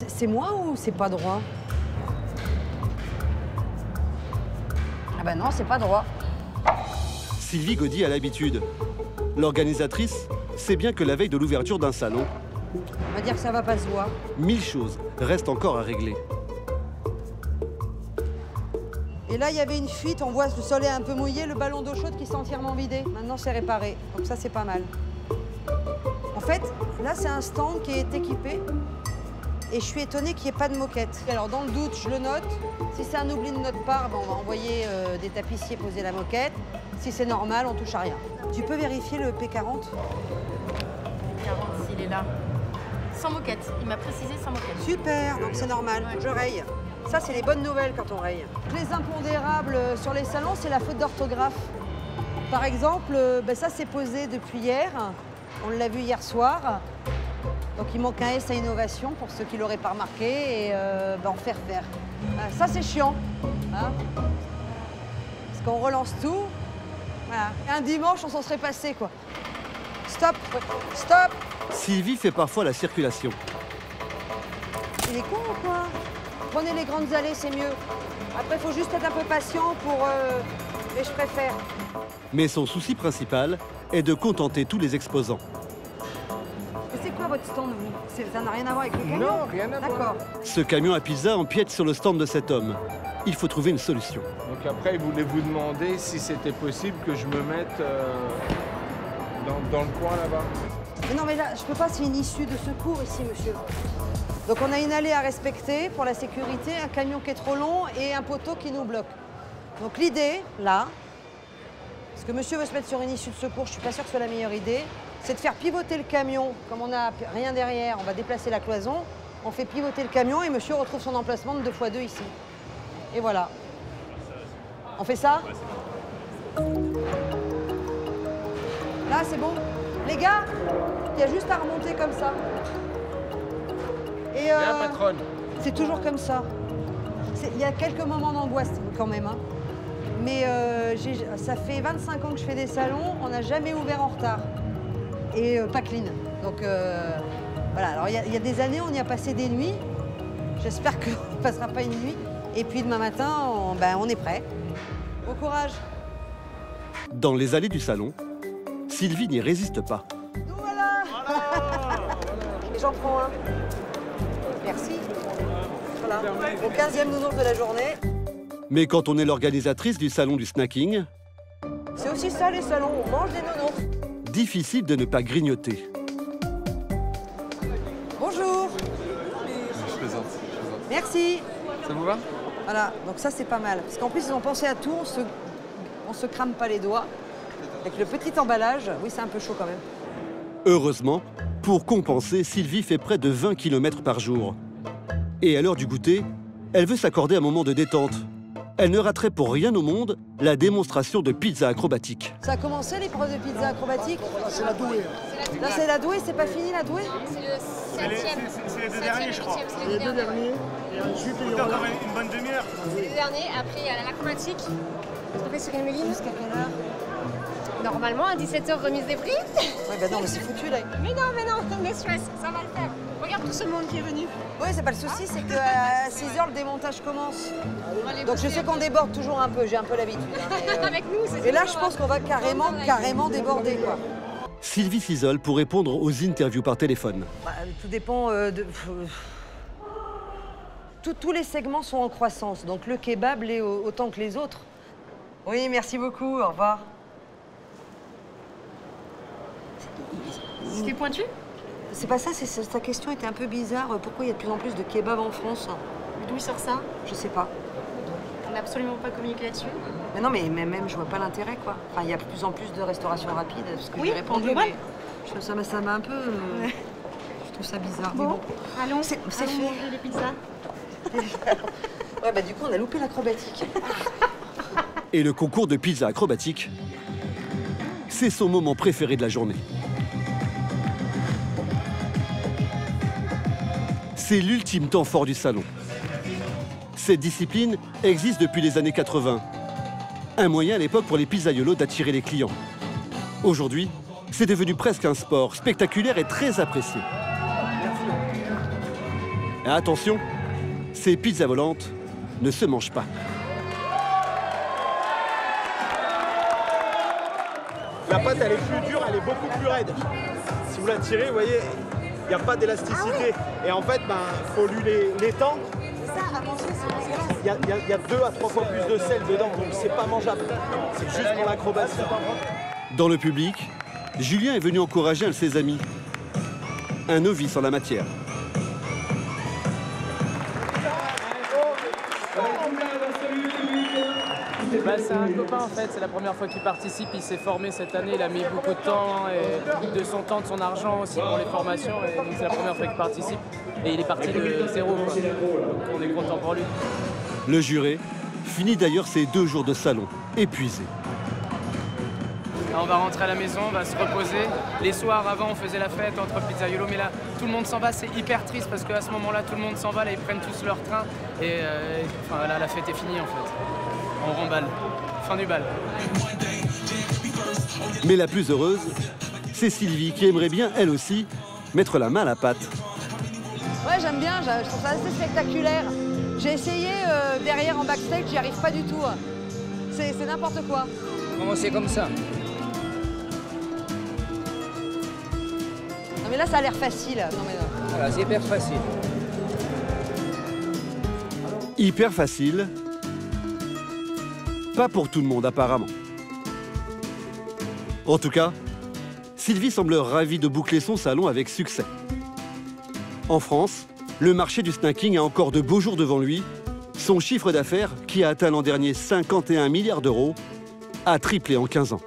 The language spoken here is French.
C'est moi ou c'est pas droit? Ah bah non, c'est pas droit. Sylvie Gaudy a l'habitude. L'organisatrice sait bien que la veille de l'ouverture d'un salon, On va dire que ça va pas se voir. 1000 choses restent encore à régler. Et là, il y avait une fuite, on voit le soleil un peu mouillé, le ballon d'eau chaude qui s'est entièrement vidé. Maintenant, c'est réparé, donc ça, c'est pas mal. En fait, là, c'est un stand qui est équipé et je suis étonnée qu'il n'y ait pas de moquette. Alors, dans le doute, je le note. Si c'est un oubli de notre part, ben, on va envoyer des tapissiers poser la moquette. Si c'est normal, on touche à rien. Tu peux vérifier le P40? 40, il est là. Sans moquette, il m'a précisé sans moquette. Super, donc c'est normal, je raye. Ça, c'est les bonnes nouvelles quand on raye. Les impondérables sur les salons, c'est la faute d'orthographe. Par exemple, ben ça, c'est posé depuis hier. On l'a vu hier soir. Donc, il manque un S à innovation pour ceux qui ne l'auraient pas remarqué et ben, en faire faire. Ça, c'est chiant. Hein, parce qu'on relance tout. Voilà. Et un dimanche, on s'en serait passé, quoi. Stop, stop. Sylvie fait parfois la circulation. Il est con ou quoi? Prenez les grandes allées, c'est mieux. Après, il faut juste être un peu patient pour... Mais je préfère. Mais son souci principal est de contenter tous les exposants. Et c'est quoi votre stand, vous? Ça n'a rien à voir avec le camion? Non, rien à voir. D'accord. Ce camion à pizza empiète sur le stand de cet homme. Il faut trouver une solution. Donc après, il voulait vous demander si c'était possible que je me mette dans le coin là-bas. Mais non, mais là, je peux pas, c'est une issue de secours ici, monsieur. Donc on a une allée à respecter pour la sécurité, un camion qui est trop long et un poteau qui nous bloque. Donc l'idée, là, parce que monsieur veut se mettre sur une issue de secours, je suis pas sûre que ce soit la meilleure idée, c'est de faire pivoter le camion. Comme on n'a rien derrière, on va déplacer la cloison, on fait pivoter le camion et monsieur retrouve son emplacement de 2x2 ici. Et voilà. On fait ça? Là, c'est bon? Les gars, il y a juste à remonter comme ça. Et Bien, patronne. c'est toujours comme ça. Il y a quelques moments d'angoisse quand même. Hein. Mais ça fait 25 ans que je fais des salons, on n'a jamais ouvert en retard. Et pas clean. Donc voilà, alors il y a des années, on y a passé des nuits. J'espère qu'on ne passera pas une nuit. Et puis demain matin, on est prêt. Bon courage. Dans les allées du salon, Sylvie n'y résiste pas. Nous voilà, Et j'en prends un. Merci. Voilà, mon 15e nounours de la journée. Mais quand on est l'organisatrice du salon du snacking, C'est aussi ça les salons, on mange des nounours. difficile de ne pas grignoter. Bonjour. Je plaisante. Merci. Ça vous va? Voilà, donc ça c'est pas mal. Parce qu'en plus ils ont pensé à tout, on se crame pas les doigts. Avec le petit emballage, oui c'est un peu chaud quand même. Heureusement, pour compenser, Sylvie fait près de 20 km par jour. Et à l'heure du goûter, elle veut s'accorder un moment de détente. Elle ne raterait pour rien au monde la démonstration de pizza acrobatique. Ça a commencé l'épreuve de pizza acrobatique? C'est la douée. Là c'est la douée, c'est pas fini la douée? C'est les deux derniers, je crois. Les deux derniers. Et ensuite, il y aura Une bonne demi-heure. C'est les derniers, après il y a l'acrobatique. Après sur une méline. Jusqu'à quelle heure? Normalement à 17h remise des prix. Ouais bah non mais c'est foutu là. Mais non, no stress, ça va le faire. Regarde tout ce monde qui est venu. Oui c'est pas le souci, c'est qu'à 6h le démontage commence. Donc je sais qu'on déborde toujours un peu, j'ai un peu l'habitude. Hein, mais, Avec nous, c'est et là je pense qu'on va carrément déborder quoi. Sylvie s'isole pour répondre aux interviews par téléphone. Bah, tout dépend de... Tous les segments sont en croissance, donc le kebab l'est autant que les autres. Oui, merci beaucoup, au revoir. C'était pointu. C'est pas ça, ta question était un peu bizarre. Pourquoi il y a de plus en plus de kebab en France? D'où il sort ça? Je sais pas. On n'a absolument pas communiqué là-dessus. Mais non, mais même, je vois pas l'intérêt, quoi. Enfin, il y a de plus en plus de restauration rapide, ce que Oui, j'ai répondu, en global. mais ça m'a un peu... Je trouve ça bizarre, mais Bon, bon. allons, C'est allons fait. manger les pizzas. Ouais, bah du coup, on a loupé l'acrobatique. Et le concours de pizza acrobatique, c'est son moment préféré de la journée. C'est l'ultime temps fort du salon. Cette discipline existe depuis les années 80. Un moyen à l'époque pour les pizzaiolos d'attirer les clients. Aujourd'hui, c'est devenu presque un sport spectaculaire et très apprécié. Et attention, ces pizzas volantes ne se mangent pas. La pâte, elle est plus dure, elle est beaucoup plus raide. Si vous la tirez, vous voyez, il n'y a pas d'élasticité. Et en fait, il faut lui l'étendre. Il y a 2 à 3 fois plus de sel dedans, donc c'est pas mangeable. C'est juste pour l'acrobatie. Dans le public, Julien est venu encourager un de ses amis, un novice en la matière. C'est un copain en fait, c'est la première fois qu'il participe, il s'est formé cette année, il a mis beaucoup de temps, et de son temps, de son argent aussi pour les formations, et donc c'est la première fois qu'il participe. Et il est parti de zéro, quoi. Donc on est content pour lui. Le juré finit d'ailleurs ses 2 jours de salon, épuisé. Là, on va rentrer à la maison, on va se reposer. Les soirs avant, on faisait la fête entre pizzaiolo, mais là, tout le monde s'en va, c'est hyper triste parce qu'à ce moment-là, tout le monde s'en va, là, ils prennent tous leur train, et enfin, là, la fête est finie en fait. On remballe. Fin du bal. Mais la plus heureuse, c'est Sylvie qui aimerait bien, elle aussi, mettre la main à la pâte. Ouais, j'aime bien, je trouve ça assez spectaculaire. J'ai essayé derrière en backstage, j'y arrive pas du tout. C'est n'importe quoi. Commencez comme ça. Non mais là, ça a l'air facile. Non, mais non. Voilà, c'est hyper facile. Hyper facile. Pas pour tout le monde, apparemment. En tout cas, Sylvie semble ravie de boucler son salon avec succès. En France, le marché du snacking a encore de beaux jours devant lui. Son chiffre d'affaires, qui a atteint l'an dernier 51 milliards d'euros, a triplé en 15 ans.